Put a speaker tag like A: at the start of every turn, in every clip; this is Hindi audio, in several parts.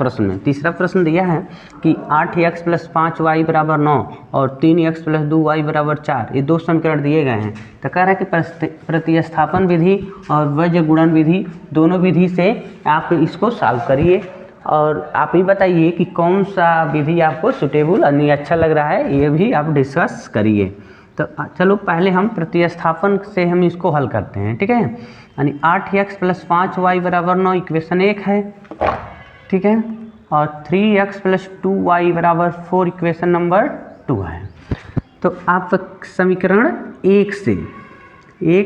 A: प्रश्न में। तीसरा प्रश्न दिया है कि 8x + 5y = 9 और 3x + 2y = 4, ये दो समीकरण दिए गए हैं। तो कह रहा है कि प्रतिस्थापन विधि और वज्र गुणन विधि दोनों विधि से आप इसको सॉल्व करिए और आप ही बताइए कि कौन सा विधि आपको सूटेबल यानी अच्छा लग रहा है, ये भी आप डिस्कस करिए। तो चलो पहले हम प्रतिस्थापन से हम इसको हल करते हैं, ठीक है। यानी 8x + 5y = 9 इक्वेशन 1 है, ठीक है, और 3x + 2y = 4 इक्वेशन नंबर 2 है। तो आप समीकरण 1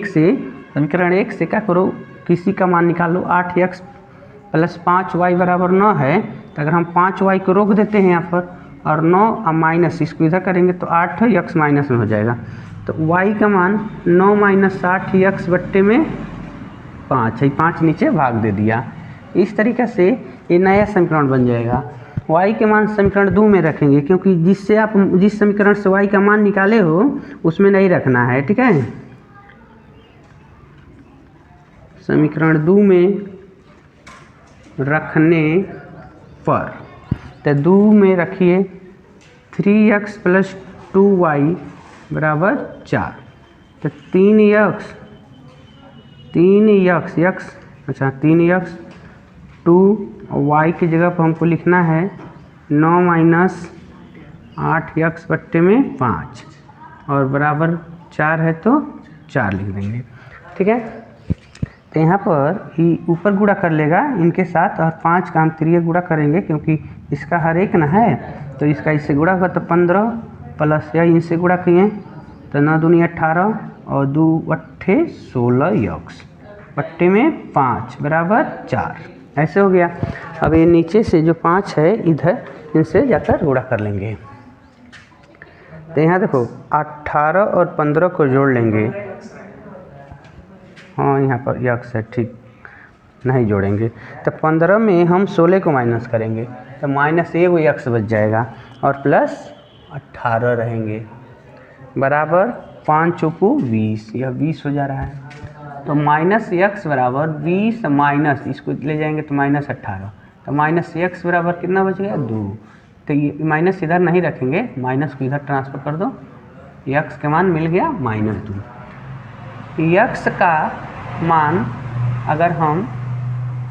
A: से क्या करो, किसी का मान निकालो। 8x + 5y = 9 है, तो अगर हम 5y को रोक देते हैं यहाँ पर और 9 और माइनस इसको इधर करेंगे तो 8x माइनस में हो जाएगा। तो y का मान 9 - 8x बट्टे में 5 है, 5 नीचे भाग दे दिया। इस तरीक़े से ये नया समीकरण बन जाएगा। y के मान समीकरण 2 में रखेंगे, क्योंकि जिस समीकरण से y का मान निकाले हो उसमें नहीं रखना है, ठीक है। समीकरण 2 में रखने पर तो 2 में रखिए 3x + 2y = 4। तो 3x 2 y की जगह पर हमको लिखना है 9 - 8x बट्टे में 5 और बराबर 4 है तो 4 लिख देंगे, ठीक है। तो यहाँ पर ही ऊपर गुणा कर लेगा इनके साथ और 5 का हम 3 गुणा करेंगे, क्योंकि इसका हर एक ना है, तो इसका इससे गुणा हुआ तो 15 प्लस या इनसे गुणा किए तो 9 दूनी 18 और 2 अट्ठे 16x बट्टे में 5 बराबर 4, ऐसे हो गया। अब ये नीचे से जो 5 है इधर इनसे जाकर गुणा कर लेंगे। तो यहाँ देखो 18 और 15 को जोड़ लेंगे। हाँ यहाँ पर x है, ठीक, नहीं जोड़ेंगे तो 15 में हम 16 को माइनस करेंगे तो -1 बच जाएगा और प्लस 18 रहेंगे बराबर 5 चौको 20, यह 20 हो जा रहा है। तो -x बराबर 20 माइनस इसको ले जाएंगे तो -18, तो -x बराबर कितना बच गया 2। तो ये माइनस इधर नहीं रखेंगे, माइनस को इधर ट्रांसफ़र कर दो, x के मान मिल गया -2। x का मान अगर हम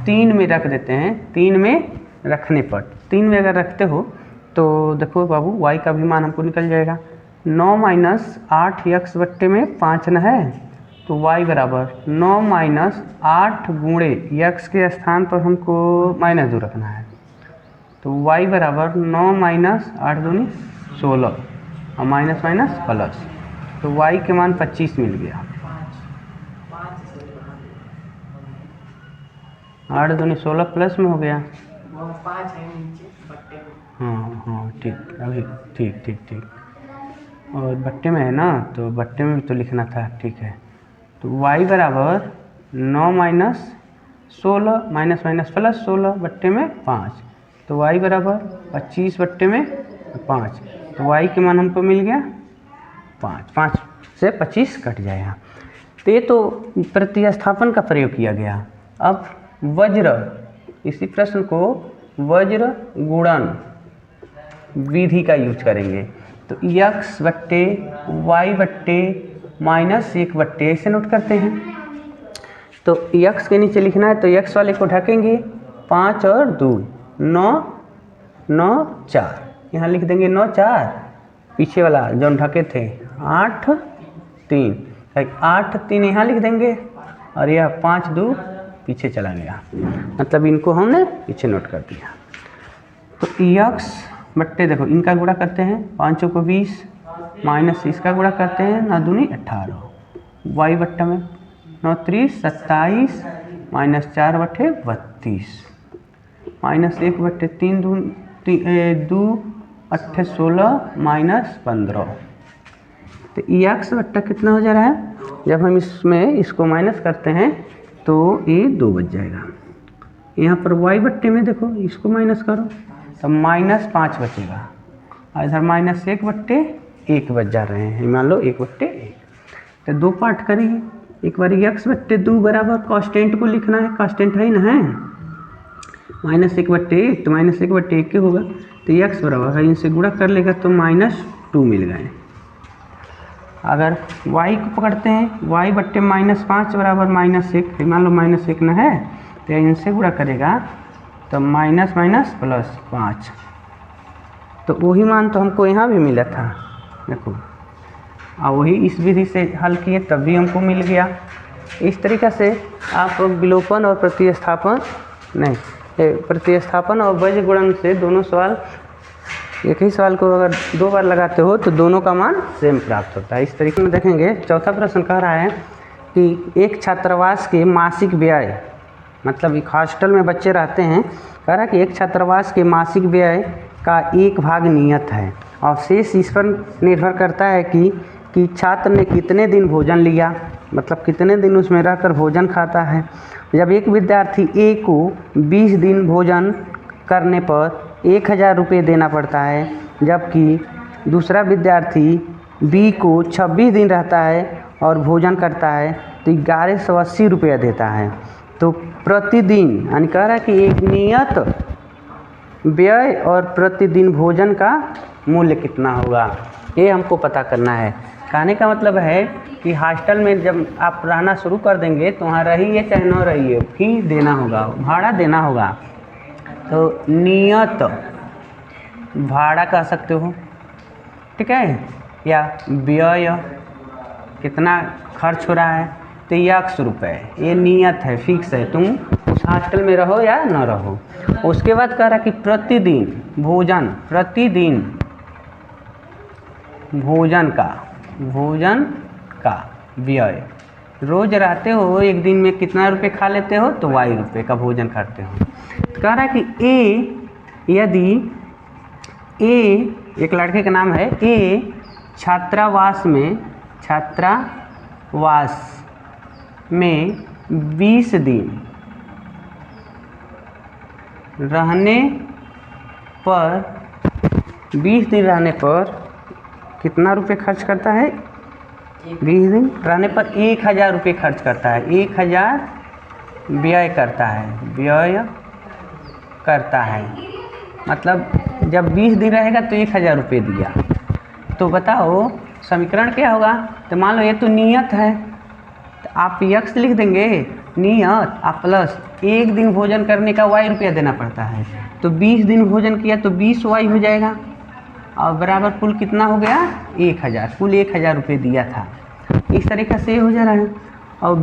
A: 3 में रख देते हैं, 3 में रखने पर 3 में अगर रखते हो तो देखो बाबू y का भी मान हमको निकल जाएगा। 9 - 8x बट्टे में 5 न है, तो y बराबर 9 - 8 गुणे x के स्थान पर हमको -2 रखना है, तो y बराबर 9 - 8 दूनी 16 और माइनस प्लस, तो y के मान 25 मिल गया। 8 दूनी 16 प्लस में हो गया। हाँ ठीक, अभी ठीक और बट्टे में है ना, तो बट्टे में भी तो लिखना था, ठीक है। तो y बराबर 9 - 16 माइनस प्लस 16 बट्टे में 5, तो y बराबर 25 बट्टे में 5, तो y के मान हमको मिल गया 5 से 25 कट जाएगा। तो ये तो प्रतिस्थापन का प्रयोग किया गया। अब वज्र, इसी प्रश्न को वज्र गुणन विधि का यूज करेंगे। तो x बट्टे y बट्टे -1 बट्टे ऐसे नोट करते हैं। तो x के नीचे लिखना है तो x वाले को ढकेंगे 5 और 2 9 4, यहाँ लिख देंगे 9 4, पीछे वाला जो ढके थे 8 3, 8 3 यहाँ लिख देंगे और यह 5 2 पीछे चला गया, मतलब इनको हमने पीछे नोट कर दिया। तो x बट्टे देखो इनका गुणा करते हैं 5 को 20 माइनस इसका गुणा करते हैं 9 दूनी 18, y बट्टा में 9 3 27 -4 बट्टे 32 -1 बट्टे 3 2 अट्ठे 16 -15। तो x बट्टा कितना हो जा रहा है, जब हम इसमें इसको माइनस करते हैं तो ये 2 बच जाएगा। यहाँ पर y बट्टे में देखो इसको माइनस करो तो -5 बचेगा और इधर -1 बट्टे 1 बच जा रहे हैं, मान लो 1 बट्टे 1। तो 2 पार्ट करेंगे, एक बार x बट्टे 2 बराबर कांस्टेंट को लिखना है, कांस्टेंट है ना है, -1/1 तो -1/1 के होगा, तो x बराबर है, इनसे गुणा कर लेगा तो -2 मिल गए। अगर y को पकड़ते हैं, y/-5 बराबर -1, मान लो -1 न है तो इनसे गुणा करेगा तो माइनस प्लस 5, तो वही मान तो हमको यहाँ भी मिला था, देखो, और वही इस विधि से हल किए तब भी हमको मिल गया। इस तरीक़ा से आप विलोपन और प्रतिस्थापन और वज्र गुणन से दोनों सवाल, एक ही सवाल को अगर 2 बार लगाते हो तो दोनों का मान सेम प्राप्त होता है। इस तरीके में देखेंगे। चौथा प्रश्न कह रहा है कि एक छात्रावास के मासिक व्यय, मतलब एक हॉस्टल में बच्चे रहते हैं, कह रहा है कि एक छात्रावास के मासिक व्यय का 1 भाग नियत है और शेष इस पर निर्भर करता है कि छात्र ने कितने दिन भोजन लिया, मतलब कितने दिन उसमें रहकर भोजन खाता है। जब एक विद्यार्थी ए को 20 दिन भोजन करने पर 1000 रुपये देना पड़ता है, जबकि दूसरा विद्यार्थी बी को 26 दिन रहता है और भोजन करता है तो 1180 रुपया देता है। तो प्रतिदिन, यानी कह रहा है कि एक नियत व्यय और प्रतिदिन भोजन का मूल्य कितना होगा, ये हमको पता करना है। कहने का मतलब है कि हॉस्टल में जब आप रहना शुरू कर देंगे तो वहाँ रहिए चाहे न रहिए, फी देना होगा, भाड़ा देना होगा। तो नियत भाड़ा कह सकते हो, ठीक है, या व्यय कितना खर्च हो रहा है तो 100 रुपये, ये नियत है, फिक्स है, तुम उस हॉस्टल में रहो या न रहो। उसके बाद कह रहा कि प्रतिदिन भोजन का व्यय, रोज़ रहते हो, एक दिन में कितना रुपये खा लेते हो तो y रुपये का भोजन करते हो। तो कह रहा है कि यदि एक लड़के का नाम है ए, छात्रावास में 20 दिन रहने पर कितना रुपये खर्च करता है, 20 दिन रहने पर 1000 रुपये खर्च करता है, 1000 व्यय करता है, मतलब जब 20 दिन रहेगा तो 1000 रुपये दिया। तो बताओ समीकरण क्या होगा। तो मान लो ये तो नियत है, तो आप x लिख देंगे नियत, आप प्लस 1 दिन भोजन करने का y रुपया देना पड़ता है, तो 20 दिन भोजन किया तो 20 y हो जाएगा, और बराबर कुल कितना हो गया 1000, कुल 1000 रुपये दिया था। इस तरीक़े से हो जा रहा है। और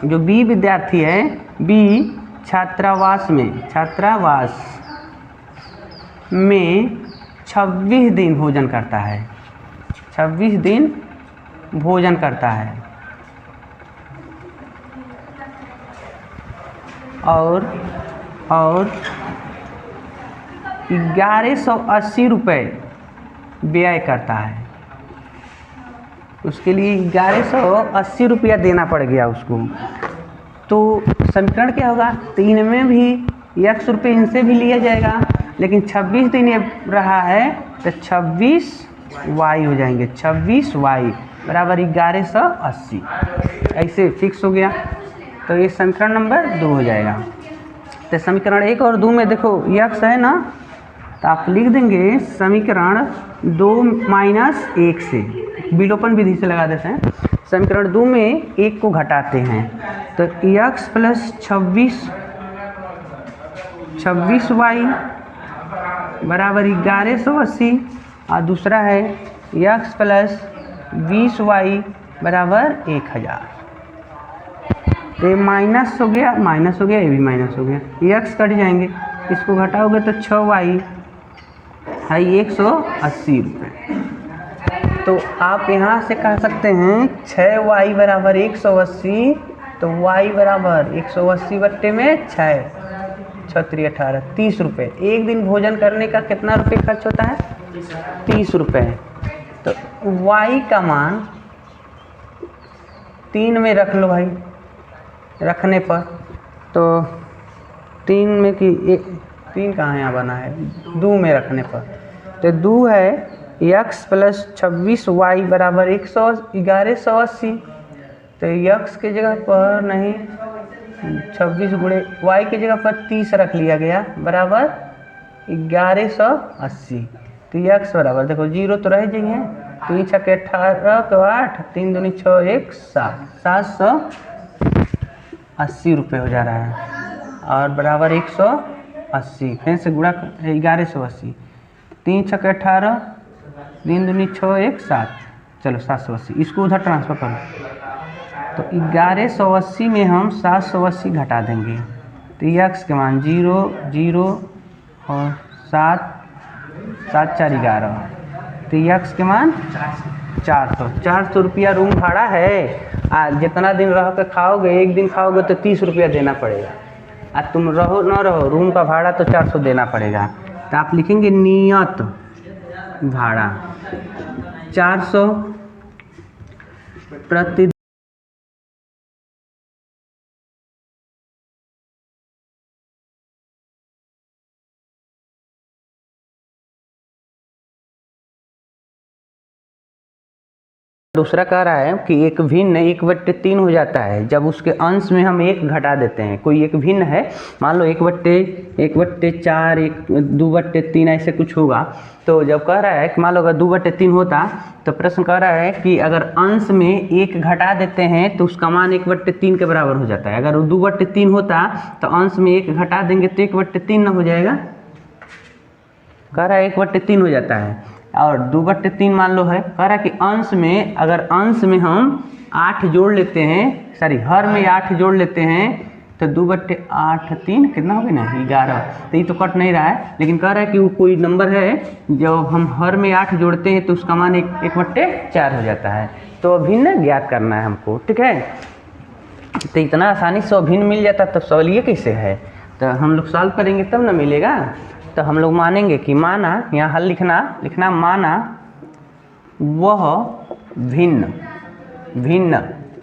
A: जो बी विद्यार्थी है, बी छात्रावास में 26 दिन भोजन करता है, 26 दिन भोजन करता है, और 1180 रुपये व्यय करता है। उसके लिए 1180 रुपया देना पड़ गया उसको। तो समीकरण क्या होगा, तो इनमें भी 100 रुपये इनसे भी लिया जाएगा, लेकिन 26 दिन ये रहा है तो 26 y हो जाएंगे, 26 y बराबर 1180, ऐसे फिक्स हो गया। तो ये समीकरण नंबर 2 हो जाएगा। तो समीकरण 1 और 2 में देखो x है ना, तो आप लिख देंगे समीकरण 2 - 1 से, विलोपन विधि से लगा देते हैं। समीकरण 2 में 1 को घटाते हैं तो x प्लस 26y बराबर 1180, और दूसरा है x प्लस 20y बराबर 1000। तो ये माइनस हो गया, ये भी माइनस हो गया, x कट जाएंगे, इसको घटाओगे तो 6y है 180 रुपये। तो आप यहाँ से कह सकते हैं 6y बराबर 180, तो y बराबर 180 में 6, 6 18 30 रुपये। एक दिन भोजन करने का कितना रुपये खर्च होता है, 30 रुपये। तो y का मान 3 में रख लो भाई, रखने पर तो 3 में कि 3 कहाँ यहाँ बना है, 2 में रखने पर तो 2 है x प्लस 26y बराबर 1180। तो x की जगह पर नहीं 26 गुणे वाई की जगह पर 30 रख लिया गया बराबर 1180। तो यक्स बराबर देखो जीरो तो रह जाएंगे, 3 छक 18 तो 8, 3 दूनी 6 1 7, 780 रुपये हो जा रहा है और बराबर 180 फिर से गुणा 1180, 3 छक 18, 3 दूनी 6 1 7, चलो 780, इसको उधर ट्रांसफ़र करो तो 1180 में हम 780 घटा देंगे तो यक्स के मान 0 0 और 7 7 4 11, तो यक्स के मान 400 रुपया रूम भाड़ा है। जितना दिन रह के खाओगे, एक दिन खाओगे तो 30 रुपया देना पड़ेगा, तुम रहो ना रहो रूम का भाड़ा तो 400 देना पड़ेगा। तो आप लिखेंगे नियत भाड़ा 400 प्रति दूसरा कह रहा है कि एक भिन्न 1/3 हो जाता है जब उसके अंश में हम 1 घटा देते हैं। कोई एक भिन्न है, मान लो 1/4 2/3 ऐसे कुछ होगा, तो जब कह रहा है कि मान लो अगर 2/3 होता तो प्रश्न कह रहा है कि अगर अंश में 1 घटा देते हैं तो उसका मान 1/3 के बराबर हो जाता है। अगर वो 2/3 होता तो अंश में 1 घटा देंगे तो 1/3 ना हो जाएगा, कह रहा है 1/3 हो जाता है। और 2/3 मान लो है, कह रहा है कि अंश में अगर अंश में हम 8 जोड़ लेते हैं, सॉरी हर में 8 जोड़ लेते हैं तो 2/8 3 कितना हो गया ना 11। तो ये तो कट नहीं रहा है, लेकिन कह रहा है कि वो कोई नंबर है जब हम हर में 8 जोड़ते हैं तो उसका मान 1/4 हो जाता है। तो अभिन्न ज्ञात करना है हमको, ठीक है। तो इतना आसानी से अभिन्न मिल जाता तब सवाल ये कैसे है, तो हम लोग सॉल्व करेंगे तब ना मिलेगा। तो हम लोग मानेंगे कि माना, यहाँ हल लिखना माना वह भिन्न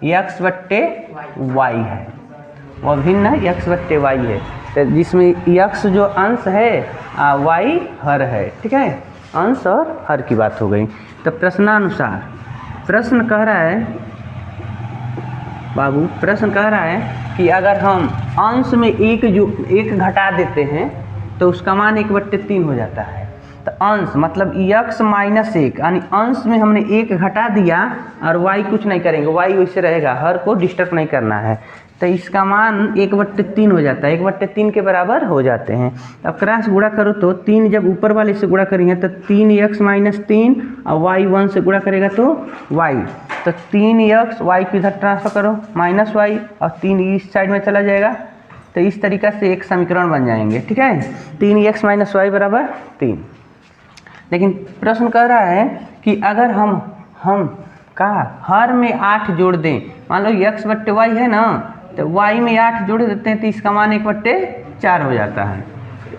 A: x/y है, वह भिन्न x/y है। तो जिसमें x जो अंश है y हर है, ठीक है, अंश और हर की बात हो गई। तो प्रश्नानुसार प्रश्न कह रहा है बाबू, प्रश्न कह रहा है कि अगर हम अंश में 1 घटा देते हैं तो उसका मान 1/3 हो जाता है। तो अंश मतलब x - 1 यानी अंश में हमने 1 घटा दिया और y कुछ नहीं करेंगे, y वैसे रहेगा, हर को डिस्टर्ब नहीं करना है। तो इसका मान 1/3 हो जाता है, 1/3 के बराबर हो जाते हैं। अब क्रॉस गुणा करो तो 3 जब ऊपर वाले से गुणा करेंगे तो 3x - 3 और y 1 से गुणा करेगा तो y, तो 3x y को इधर ट्रांसफर करो -y और 3 इस साइड में चला जाएगा। तो इस तरीक़ा से एक समीकरण बन जाएंगे, ठीक है, 3x - y बराबर 3। लेकिन प्रश्न कह रहा है कि अगर हम हर में 8 जोड़ दें, मान लो x/y है ना, तो y में 8 जोड़ देते हैं तो इसका मान 1/4 हो जाता है,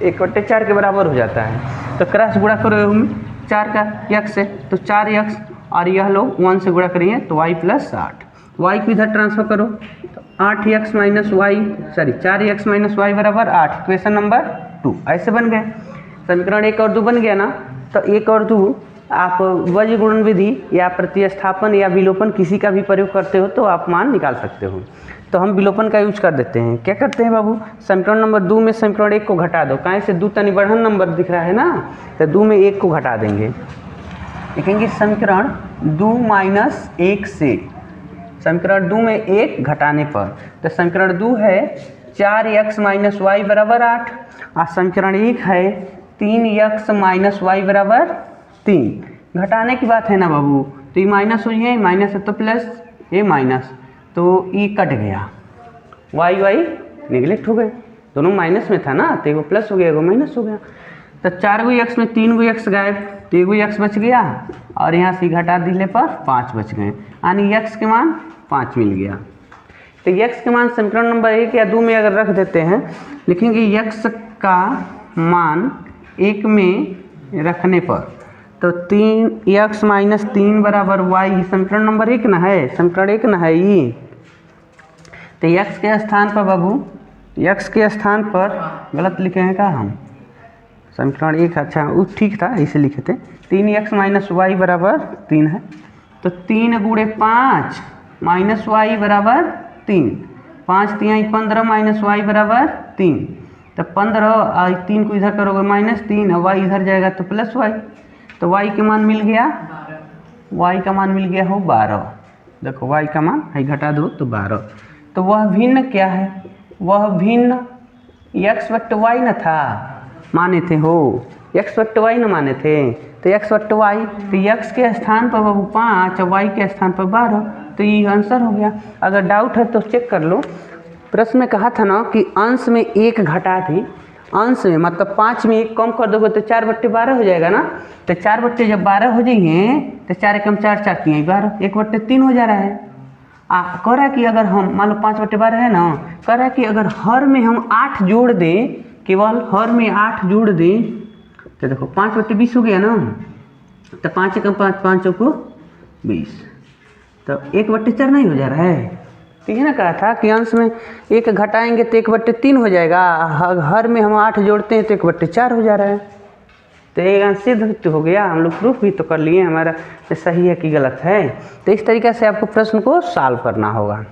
A: 1/4 के बराबर हो जाता है। तो क्रॉस गुणा करो 4 का x से तो 4x और यह लोग 1 से गुणा करिए तो y + 8, y को इधर ट्रांसफर करो तो 8x - y 4x - y बराबर 8, इक्वेशन नंबर 2 ऐसे बन गए। समीकरण 1 और 2 बन गया ना। तो 1 और 2 आप वज्र गुणन विधि या प्रतिस्थापन या विलोपन किसी का भी प्रयोग करते हो तो आप मान निकाल सकते हो। तो हम विलोपन का यूज कर देते हैं। क्या करते हैं बाबू, समीकरण नंबर 2 में समीकरण 1 को घटा दो, कहीं से 2 तनी बढ़न नंबर दिख रहा है ना, तो 2 में 1 को घटा देंगे, लिखेंगे समीकरण 2 - 1 से, समीकरण 2 में 1 घटाने पर, तो समीकरण 2 है 4x - y बराबर 8 और समीकरण 1 है 3x - y बराबर 3। घटाने की बात है ना बाबू, तो ये माइनस हो जाए, माइनस है तो प्लस, ये माइनस तो ये कट गया, y निगलेक्ट हो गए, दोनों माइनस में था ना, तो एगो प्लस हो गया एगो माइनस हो गया। तो 4 गो x में 3 गो x गायब, तो एगो x बच गया और यहाँ से घटा दिले पर 5 बच गए, यानी x के मान 5 मिल गया। तो x के मान समीकरण नंबर 1 या 2 में अगर रख देते हैं, लिखेंगे x का मान 1 में रखने पर, तो 3x - 3 बराबर y, समीकरण नंबर 1 ना है, समीकरण 1 ना है ये। तो x के स्थान पर बाबू, x के स्थान पर गलत लिखे हैं क्या हम, समीकरण 1 अच्छा वो ठीक था, इसे लिखे थे 3x - y बराबर 3 है। तो 3 × 5 - y बराबर 3 5 तिहाई 15 माइनस वाई बराबर 3। तो 15 और 3 को इधर करोगे -3 और वाई इधर जाएगा तो प्लस वाई। तो वाई का मान मिल गया, वाई का मान मिल गया हो 12। देखो वाई का मान है घटा दो तो 12। तो वह भिन्न क्या है, वह भिन्न x बट्टे वाई न था, माने थे हो, x बट्टे वाई न माने थे, तो x बट्टे वाई, तो x के स्थान पर बाबू 5 और y के स्थान पर 12, तो ये आंसर हो गया। अगर डाउट है तो चेक कर लो, प्रश्न में कहा था ना कि अंश में 1 घटा थी, अंश में मतलब 5 में 1 कम कर दोगे तो 4 बट्टे 12 हो जाएगा ना। तो 4 बट्टे जब 12 हो जाएंगे तो 4 एकम 4 4 3 12, 1 बट्टे 3 हो जा रहा है। कह रहा है कि अगर हम मान लो 5 बट्टे 12 है ना, कह रहा है कि अगर हर में हम 8 जोड़ दें, केवल हर में 8 जोड़ दें, तो देखो 5 बट्टे 20 हो गया ना, तो 5 एकम 5 5 चौको 20, तो 1 बट्टे 4 नहीं हो जा रहा है। ठीक है ना, कहा था कि अंश में 1 घटाएंगे तो 1 बट्टे 3 हो जाएगा, हर में हम 8 जोड़ते हैं तो 1 बट्टे 4 हो जा रहा है। तो ये सिद्ध हो गया, हम लोग प्रूफ भी तो कर लिए हमारा सही है कि गलत है। तो इस तरीके से आपको प्रश्न को सॉल्व करना होगा।